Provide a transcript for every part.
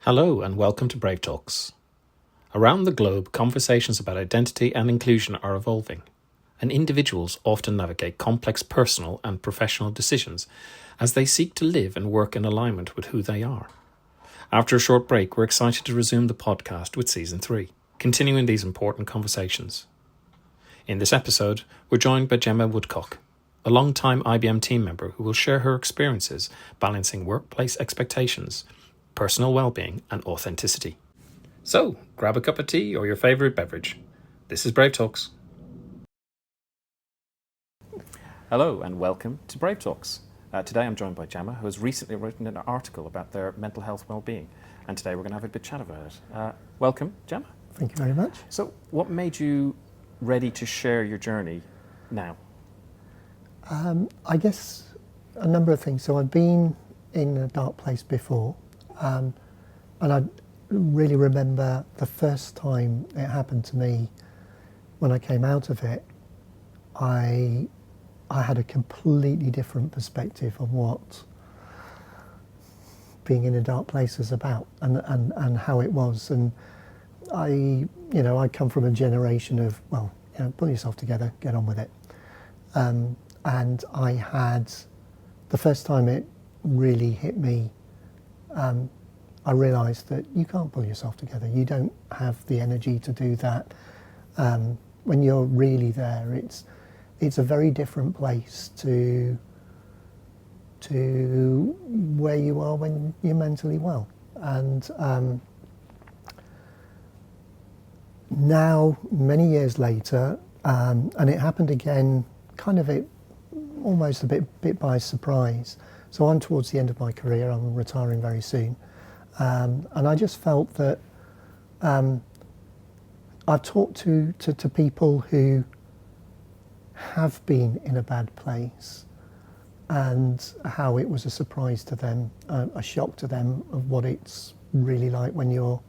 Hello and welcome to Brave Talks. Around the globe, conversations about identity and inclusion are evolving, and individuals often navigate complex personal and professional decisions as they seek to live and work in alignment with who they are. After a short break, we're excited to resume the podcast with Season 3, continuing these important conversations. In this episode, we're joined by Gemma Woodcock, a long-time IBM team member who will share her experiences balancing workplace expectations, personal well-being and authenticity. So, grab a cup of tea or your favourite beverage. This is Brave Talks. Hello and welcome to Brave Talks. Today I'm joined by Gemma, who has recently written an article about their mental health well-being, and today we're going to have a bit chat about it. Welcome, Gemma. Thank you very much. So, what made you ready to share your journey now? I guess a number of things. So I've been in a dark place before, and I really remember the first time it happened to me. When I came out of it, I had a completely different perspective on what being in a dark place is about and how it was. And I come from a generation of, pull yourself together, get on with it. And I had, the first time it really hit me, I realised that you can't pull yourself together. You don't have the energy to do that. When you're really there, it's a very different place to where you are when you're mentally well. And now, many years later, and it happened again, almost a bit by surprise. So I'm towards the end of my career. I'm retiring very soon. And I just felt that I've talked to people who have been in a bad place and how it was a surprise to them, a shock to them of what it's really like when you're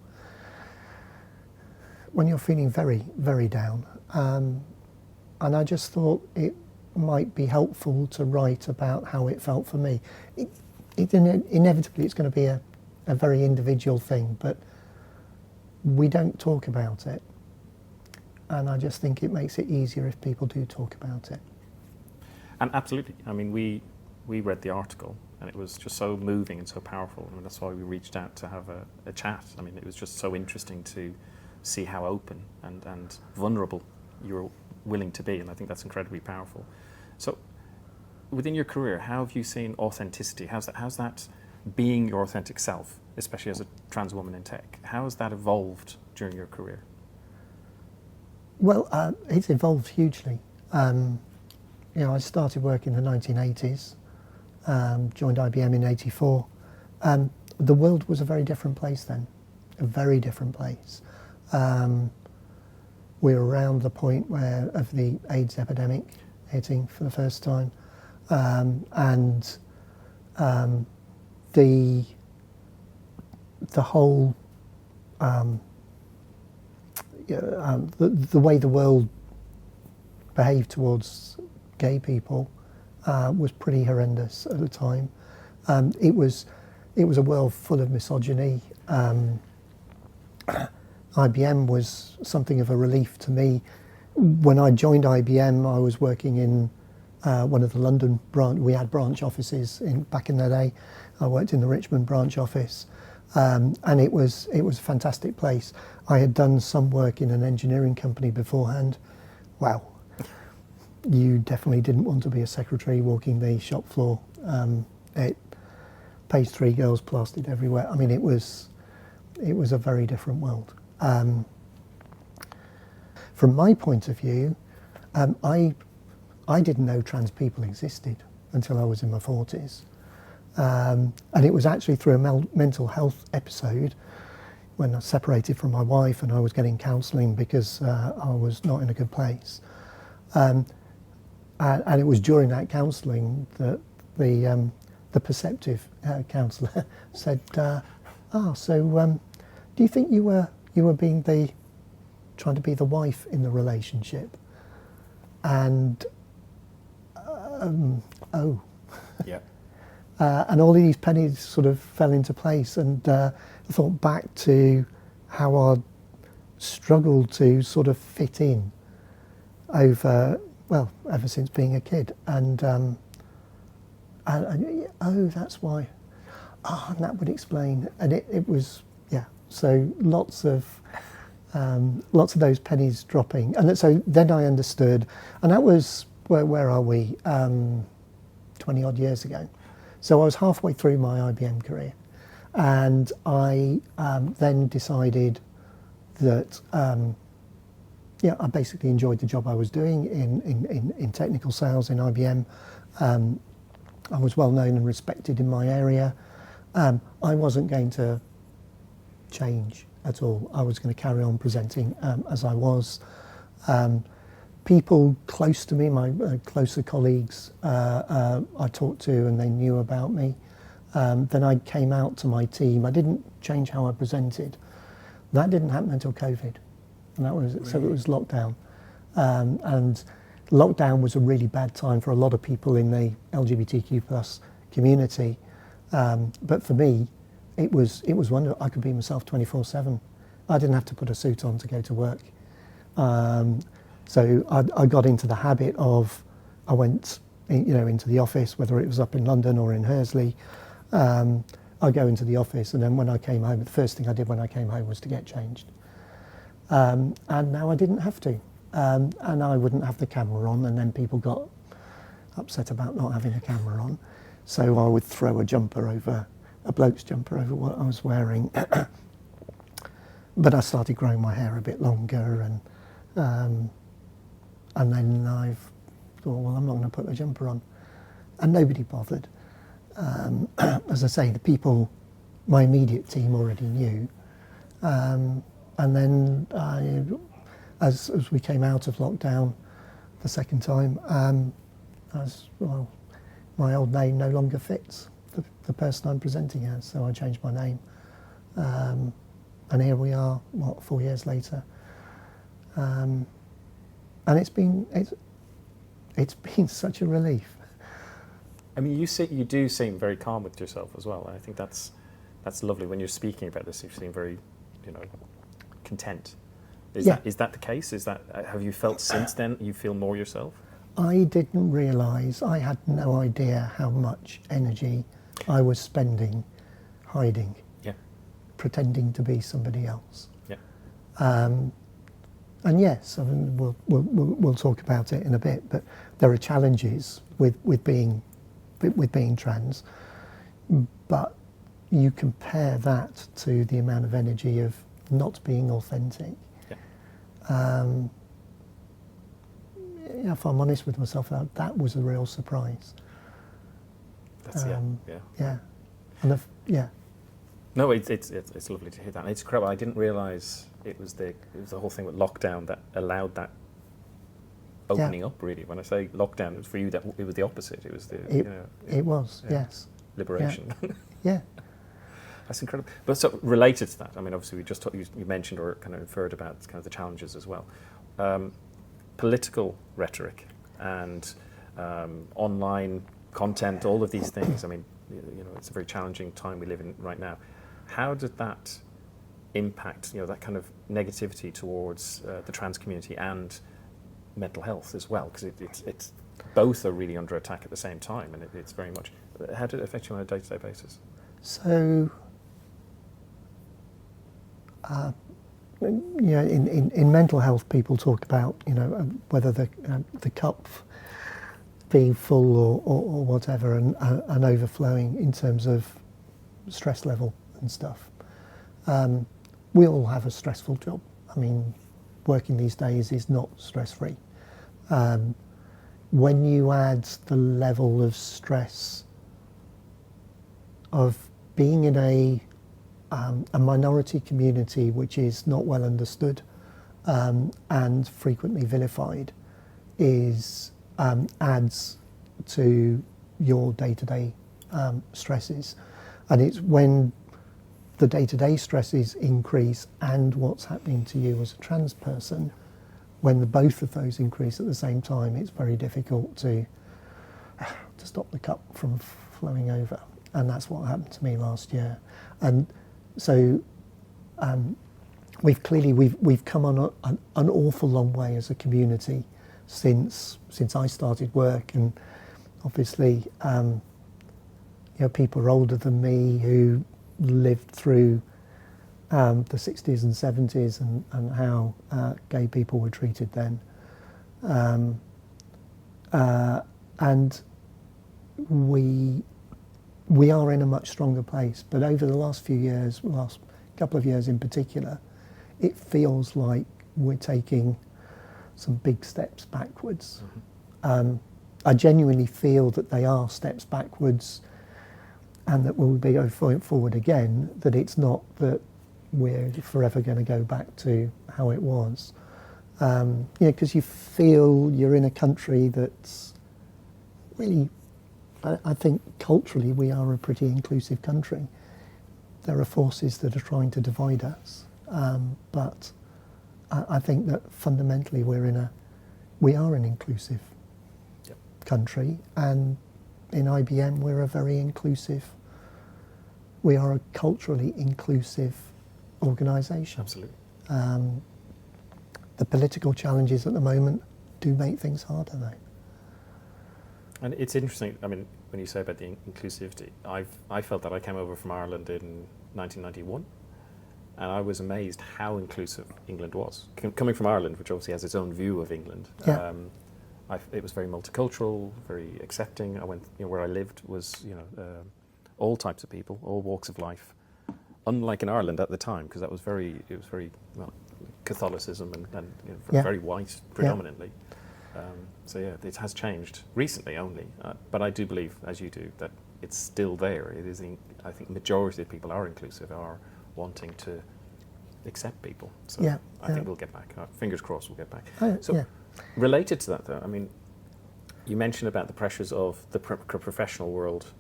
feeling very, very down. And I just thought it might be helpful to write about how it felt for me. Inevitably, it's going to be a very individual thing, but we don't talk about it. And I just think it makes it easier if people do talk about it. And absolutely. I mean, we read the article and it was just so moving and so powerful. I mean, that's why we reached out to have a chat. I mean, it was just so interesting to see how open and vulnerable you're willing to be. And I think that's incredibly powerful. So within your career, how have you seen authenticity? How's that being your authentic self, especially as a trans woman in tech? How has that evolved during your career? Well, it's evolved hugely. I started work in the 1980s, joined IBM in 84. The world was a very different place then, a very different place. We were around the point of the AIDS epidemic hitting for the first time, and the whole the way the world behaved towards gay people was pretty horrendous at the time. It was a world full of misogyny. IBM was something of a relief to me. When I joined IBM, I was working in one of the London branch. We had branch offices back in the day. I worked in the Richmond branch office, and it was a fantastic place. I had done some work in an engineering company beforehand. Wow, you definitely didn't want to be a secretary walking the shop floor. Page 3 girls plastered everywhere. I mean, it was a very different world. From my point of view, I didn't know trans people existed until I was in my 40s. And it was actually through a mental health episode when I separated from my wife and I was getting counselling because I was not in a good place. And it was during that counselling that the perceptive counsellor said, do you think you were being trying to be the wife in the relationship? And yeah. And all of these pennies sort of fell into place, and I thought back to how I struggled to sort of fit in ever since being a kid. And that's why. And that would explain. And it was, yeah. So lots of those pennies dropping. And so then I understood. And that was, where are we? 20 odd years ago. So I was halfway through my IBM career. And I then decided that, I basically enjoyed the job I was doing in technical sales in IBM. I was well known and respected in my area. I wasn't going to change at all. I was going to carry on presenting as I was. People close to me, my closer colleagues, I talked to and they knew about me. Then I came out to my team. I didn't change how I presented. That didn't happen until COVID, and that was so it was lockdown. And lockdown was a really bad time for a lot of people in the LGBTQ plus community. But for me, it was wonderful. I could be myself 24/7. I didn't have to put a suit on to go to work. So I got into the habit of, I went into the office, whether it was up in London or in Hursley. I'd go into the office, and then when I came home, the first thing I did when I came home was to get changed. And now I didn't have to. And I wouldn't have the camera on, and then people got upset about not having the camera on. So I would throw a bloke's jumper over what I was wearing. But I started growing my hair a bit longer, and then I've thought, well, I'm not going to put the jumper on. And nobody bothered. As I say, the people, my immediate team already knew. And then as we came out of lockdown the second time, my old name no longer fits the person I'm presenting as, so I changed my name. And here we are, 4 years later. And it's been such a relief. I mean, you do seem very calm with yourself as well. And I think that's lovely. When you're speaking about this, you seem very, content. Is that the case? Have you felt since then you feel more yourself? I didn't realise, I had no idea how much energy I was spending hiding, pretending to be somebody else. Yeah. And yes, I mean, we'll talk about it in a bit, but there are challenges with being trans, but you compare that to the amount of energy of not being authentic. If I'm honest with myself, that was a real surprise. No, it's lovely to hear that. And it's incredible. I didn't realise it was the whole thing with lockdown that allowed that opening up. Really, when I say lockdown, it was for you that it was the opposite. It was yes, liberation. Yeah. That's incredible. But so related to that, I mean, obviously you mentioned or kind of inferred about kind of the challenges as well. Political rhetoric and online content, all of these things. I mean, it's a very challenging time we live in right now. How did that impact, that kind of negativity towards the trans community and mental health as well? Because it's both are really under attack at the same time, and it's very much. How did it affect you on a day-to-day basis? So, in mental health, people talk about whether the cup being full or whatever, and overflowing in terms of stress level and stuff. We all have a stressful job. I mean, working these days is not stress-free. When you add the level of stress of being in a minority community which is not well understood and frequently vilified, adds to your day-to-day stresses. And it's when the day-to-day stresses increase and what's happening to you as a trans person, when both of those increase at the same time, it's very difficult to stop the cup from flowing over, and that's what happened to me last year. And so we've come on an awful long way as a community since I started work, and obviously people are older than me who lived through the 60s and 70s and how gay people were treated then. And we are in a much stronger place. But over the last few years, last couple of years in particular, it feels like we're taking some big steps backwards. Mm-hmm. I genuinely feel that they are steps backwards, and that we'll be going forward again, that it's not that we're forever going to go back to how it was. Because you feel you're in a country that's really, I think culturally we are a pretty inclusive country. There are forces that are trying to divide us, but I think that fundamentally we are an inclusive country, and in IBM we're a very inclusive, we are a culturally inclusive organisation. Absolutely. The political challenges at the moment do make things harder though. And it's interesting, I mean, when you say about the inclusivity, I felt that I came over from Ireland in 1991, and I was amazed how inclusive England was. Coming from Ireland, which obviously has its own view of England, it was very multicultural, very accepting. I went, where I lived was, all types of people, all walks of life. Unlike in Ireland at the time, because it was very Catholicism and very white predominantly. It has changed recently only, but I do believe, as you do, that it's still there. It is. I think majority of people are inclusive, are wanting to accept people. So I think we'll get back. Fingers crossed, we'll get back. Related to that, though, I mean, you mentioned about the pressures of the professional world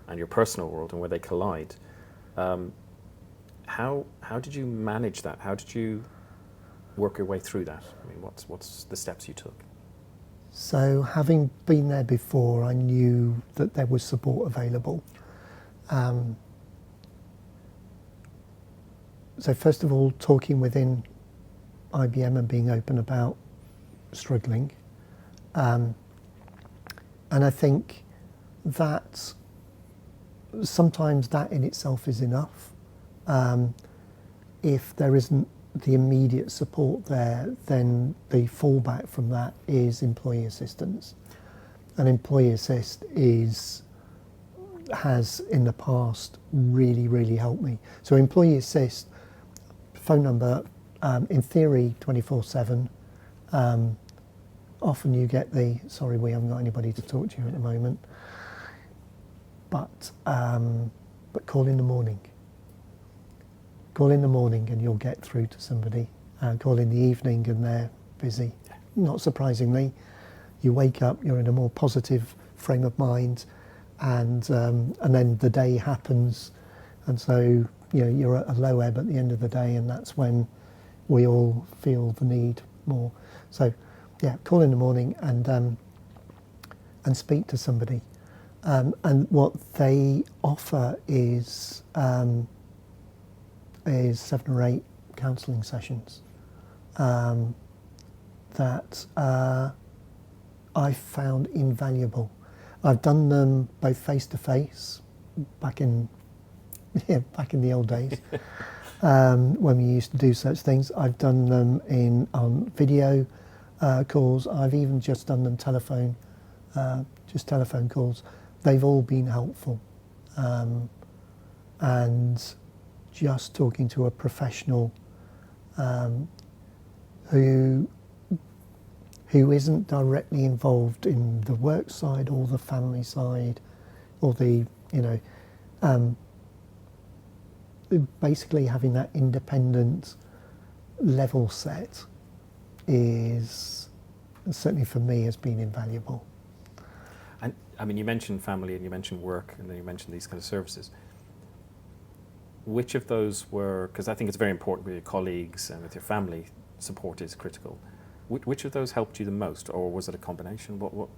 and your personal world and where they collide. How did you manage that? How did you work your way through that? I mean, what's the steps you took? So, having been there before, I knew that there was support available. So first of all, talking within IBM and being open about struggling. And I think that sometimes that in itself is enough. If there isn't the immediate support there, then the fallback from that is employee assistance. And employee assist has in the past really, really helped me. So employee assist, phone number, in theory 24/7. Often you get sorry, we haven't got anybody to talk to you at the moment. But call in the morning. Call in the morning and you'll get through to somebody. Call in the evening and they're busy. Not surprisingly, you wake up, you're in a more positive frame of mind, and then the day happens, and so you're at a low ebb at the end of the day, and that's when we all feel the need more. So, call in the morning and speak to somebody, and what they offer is 7 or 8 counselling sessions that I found invaluable. I've done them both face to face, back in the old days, when we used to do such things. I've done them on video calls. I've even just done them telephone calls. They've all been helpful, and just talking to a professional who isn't directly involved in the work side or the family side or the basically having that independent level set is certainly for me has been invaluable. And I mean, you mentioned family and you mentioned work and then you mentioned these kind of services. Which of those were, because I think it's very important with your colleagues and with your family, support is critical. Which of those helped you the most, or was it a combination? What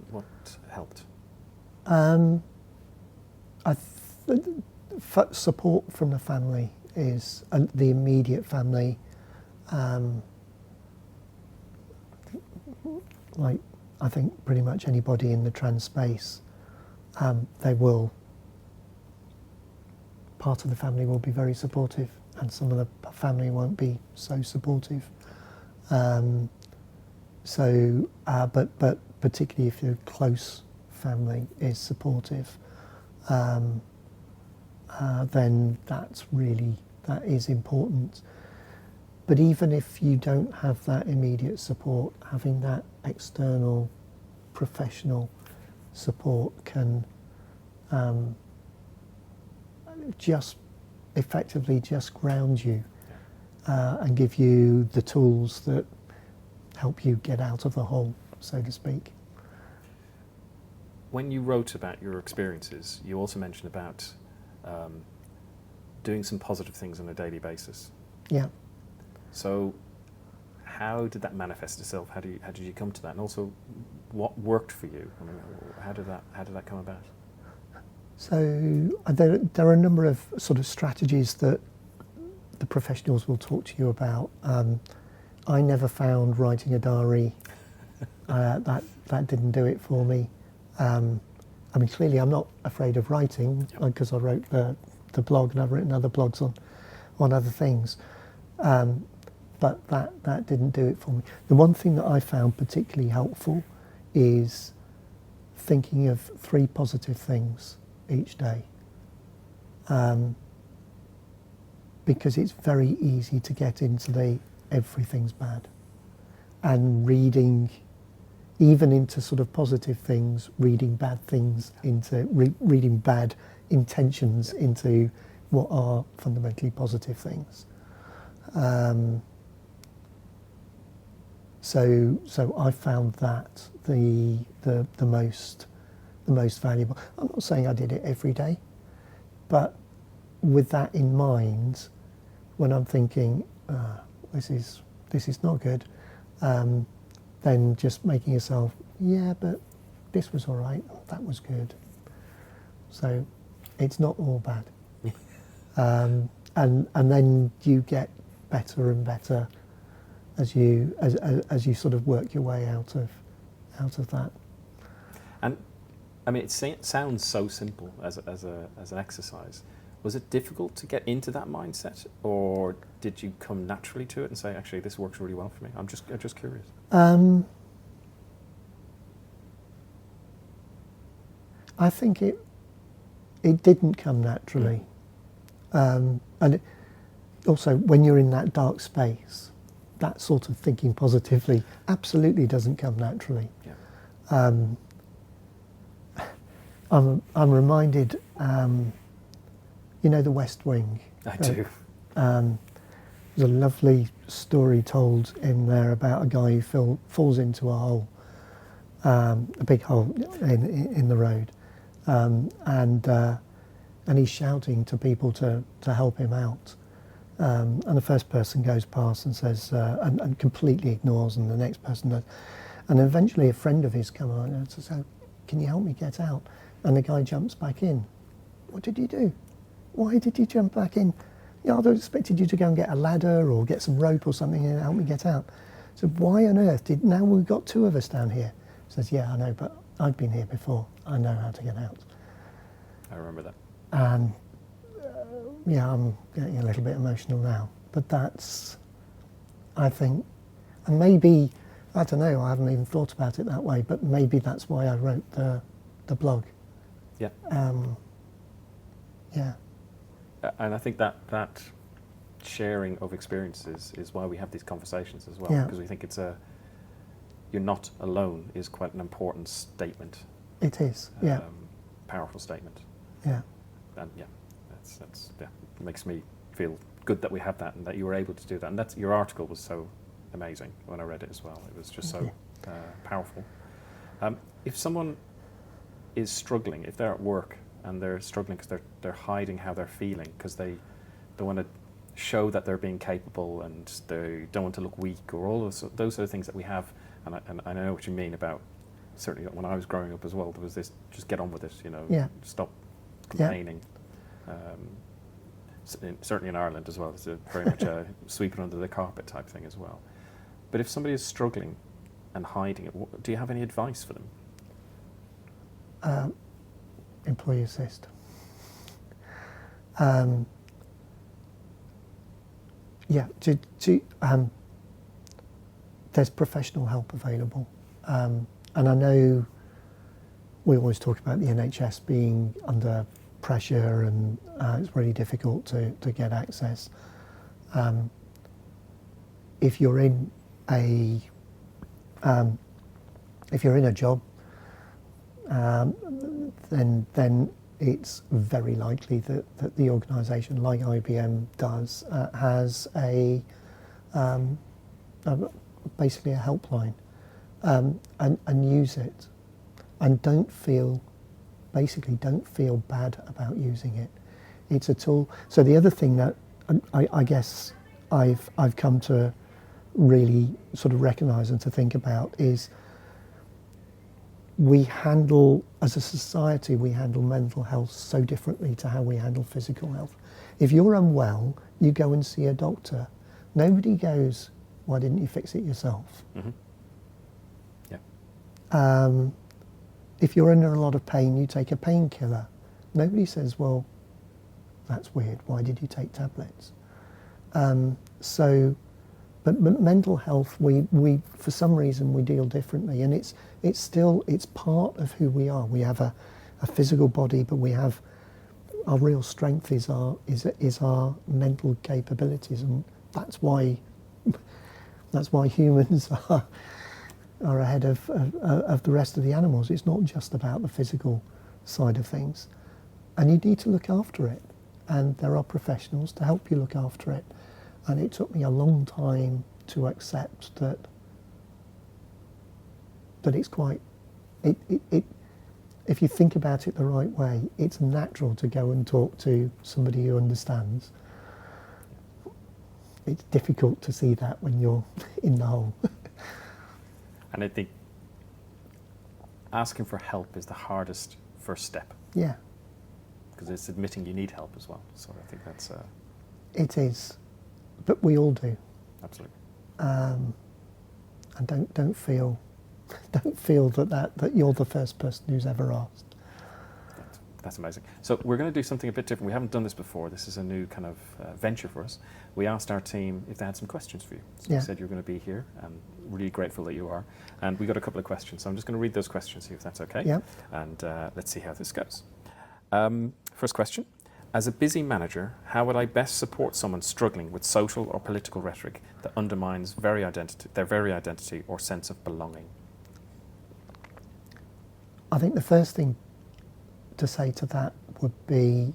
helped? Support from the family is the immediate family. Like I think pretty much anybody in the trans space, part of the family will be very supportive, and some of the family won't be so supportive. But particularly if your close family is supportive, then that is important. But even if you don't have that immediate support, having that external professional support can just effectively just ground you and give you the tools that help you get out of the hole, so to speak. When you wrote about your experiences, you also mentioned about doing some positive things on a daily basis. Yeah. So how did that manifest itself? How did you come to that? And also, what worked for you? I mean, how did that come about? So there are a number of sort of strategies that the professionals will talk to you about. I never found writing a diary. That didn't do it for me. I mean, clearly I'm not afraid of writing because I wrote the blog, and I've written other blogs on other things. But that didn't do it for me. The one thing that I found particularly helpful is thinking of 3 positive things each day. Because it's very easy to get into the everything's bad. And reading, even into sort of positive things, reading bad things into, reading bad intentions into what are fundamentally positive things. So I found that the most valuable. I'm not saying I did it every day, but with that in mind, when I'm thinking this is not good, then just making yourself, yeah, but this was all right, that was good. So it's not all bad, and then you get better and better as you sort of work your way out of that. And I mean, it sounds so simple as an exercise. Was it difficult to get into that mindset, or did you come naturally to it and say, actually, this works really well for me? I'm just curious. I think it didn't come naturally, and also when you're in that dark space, that sort of thinking positively absolutely doesn't come naturally. Yeah. I'm reminded, you know, The West Wing. I do. There's a lovely story told in there about a guy who falls into a hole, a big hole in the road, and he's shouting to people to help him out. And the first person goes past and says, and completely ignores, and the next person does. And eventually a friend of his comes on and says, "Oh, can you help me get out?" And the guy jumps back in. "What did you do? Why did you jump back in?" "Yeah, I'd expected you to go and get a ladder or get some rope or something and help me get out." So why on earth now we've got 2 of us down here? Says, "Yeah, I know, but I've been here before. I know how to get out." I remember that. And yeah, I'm getting a little bit emotional now. But that's, I think, and maybe, I don't know, I haven't even thought about it that way, but maybe that's why I wrote the blog. Yeah. Yeah. And I think that sharing of experiences is why we have these conversations as well, Yeah. because we think you're not alone is quite an important statement. It is, yeah. Powerful statement. Yeah. And yeah, that's it makes me feel good that we have that and that you were able to do that. And your article was so amazing when I read it as well. It was just so powerful. If someone is struggling, if they're at work and they're struggling because they're hiding how they're feeling because they want to show that they're being capable and they don't want to look weak, or all those are the things that we have, and I know what you mean about, certainly when I was growing up as well, there was this, just get on with it, Yeah. stop complaining. Certainly in Ireland as well, it's very much a sweep it under the carpet type thing as well. But if somebody is struggling and hiding it, do you have any advice for them? Employee assist. There's professional help available. And I know we always talk about the NHS being under pressure and it's really difficult to get access. If you're in a job, then it's very likely that the organisation, like IBM does, has basically a helpline, and use it, and don't feel bad about using it. It's a tool. So the other thing that I guess I've come to really sort of recognise and to think about is as a society, we handle mental health so differently to how we handle physical health. If you're unwell, you go and see a doctor. Nobody goes, why didn't you fix it yourself? Mm-hmm. Yeah. If you're under a lot of pain, you take a painkiller. Nobody says, well, that's weird, why did you take tablets? But mental health, we for some reason we deal differently, and it's part of who we are. We have a physical body, but we have our real strength is our mental capabilities, and that's why humans are ahead of the rest of the animals. It's not just about the physical side of things, and you need to look after it, and there are professionals to help you look after it. And it took me a long time to accept that it's quite, if you think about it the right way, it's natural to go and talk to somebody who understands. It's difficult to see that when you're in the hole. And I think asking for help is the hardest first step. Yeah. Because it's admitting you need help as well. So I think that's... It is. But we all do. Absolutely. And don't feel that you're the first person who's ever asked. That's amazing. So we're going to do something a bit different. We haven't done this before. This is a new kind of venture for us. We asked our team if they had some questions for you. So you said you're going to be here, and really grateful that you are. And we got a couple of questions. So I'm just going to read those questions, see if that's okay. Yeah. And let's see how this goes. First question. As a busy manager, how would I best support someone struggling with social or political rhetoric that undermines their very identity or sense of belonging? I think the first thing to say to that would be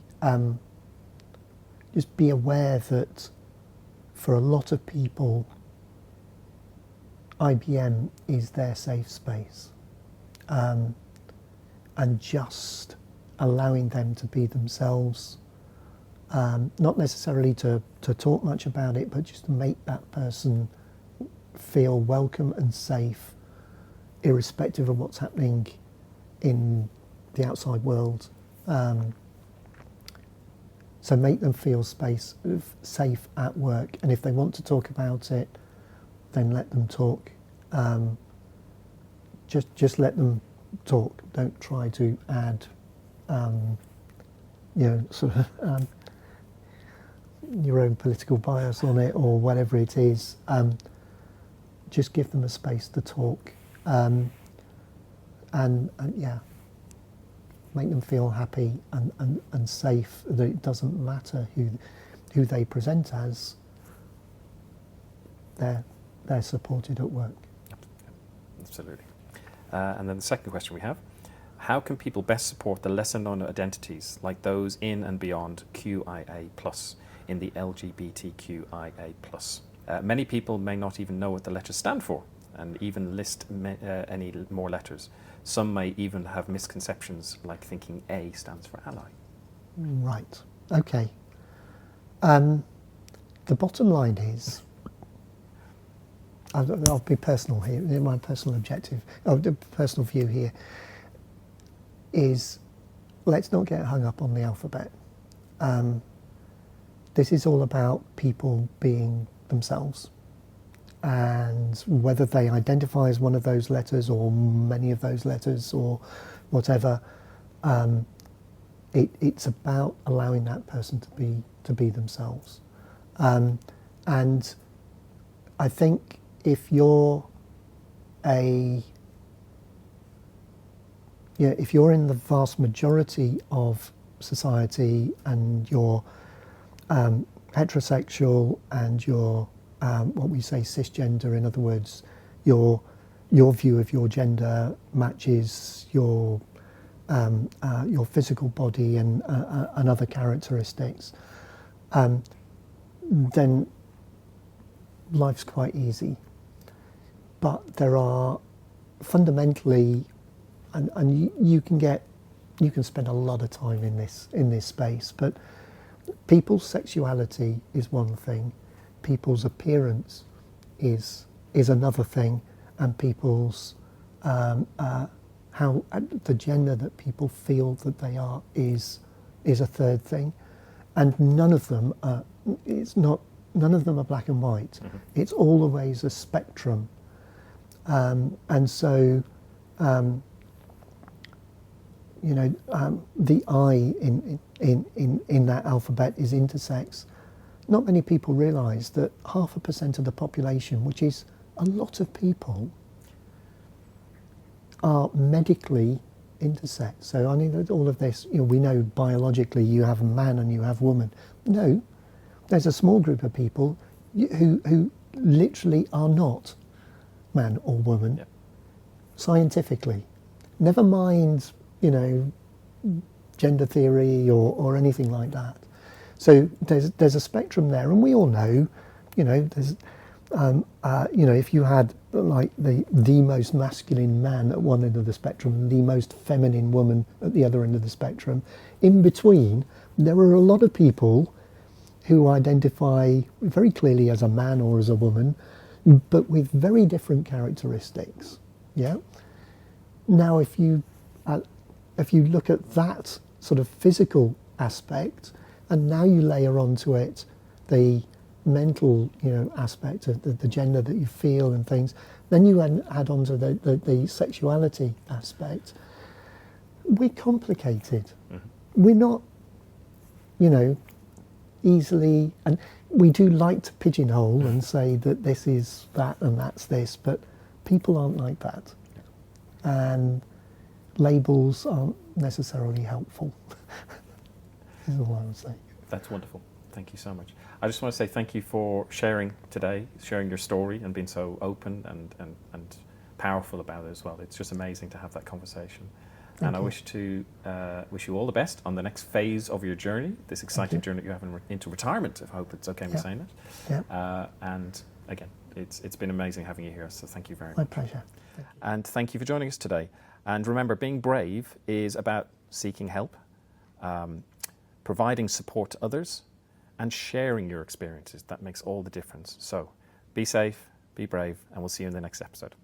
just be aware that for a lot of people, IBM is their safe space, and just allowing them to be themselves. Not necessarily to talk much about it, but just to make that person feel welcome and safe, irrespective of what's happening in the outside world. So make them feel safe at work, and if they want to talk about it, then let them talk. Just let them talk. Don't try to add, sort of. Your own political bias on it or whatever it is. Just give them a space to talk, and make them feel happy and safe, that it doesn't matter who they present as, they're supported at work. Absolutely. And then the second question we have, how can people best support the lesser known identities like those in and beyond QIA+, in the LGBTQIA+. Many people may not even know what the letters stand for, and even list any more letters. Some may even have misconceptions, like thinking A stands for ally. Right. Okay. The bottom line is, I'll be personal here. My personal objective, the personal view here is, let's not get hung up on the alphabet. This is all about people being themselves, and whether they identify as one of those letters or many of those letters or whatever, it's about allowing that person to be themselves. And I think if you're if you're in the vast majority of society and you're heterosexual and you're what we say cisgender, in other words, your view of your gender matches your physical body and other characteristics, then life's quite easy. But there are fundamentally, and you can spend a lot of time in this space, but people's sexuality is one thing, people's appearance is another thing, and people's how the gender that people feel that they are is a third thing, and none of them are black and white. Mm-hmm. It's always a spectrum, and so the I in that alphabet is intersex. Not many people realise that 0.5% of the population, which is a lot of people, are medically intersex. So I mean, all of this, we know biologically you have man and you have woman. No, there's a small group of people who literally are not man or woman, yep. Scientifically. Never mind, gender theory or anything like that. So there's a spectrum there, and we all know, there's if you had like the most masculine man at one end of the spectrum and the most feminine woman at the other end of the spectrum, in between there are a lot of people who identify very clearly as a man or as a woman, but with very different characteristics. Yeah. Now, if you look at that sort of physical aspect, and now you layer onto it the mental, aspect of the gender that you feel and things, then you add onto the sexuality aspect. We're complicated. Mm-hmm. We're not, easily, and we do like to pigeonhole and say that this is that and that's this, but people aren't like that. And labels aren't necessarily helpful. Is all I would say. That's wonderful. Thank you so much. I just want to say thank you for sharing today, sharing your story and being so open and powerful about it as well. It's just amazing to have that conversation. Thank you. I wish you all the best on the next phase of your journey, this exciting journey that you have into retirement. I hope it's okay me saying it. Yeah. And again, it's been amazing having you here, so thank you very much. My pleasure. Thank you. And thank you for joining us today. And remember, being brave is about seeking help, providing support to others, and sharing your experiences. That makes all the difference. So be safe, be brave, and we'll see you in the next episode.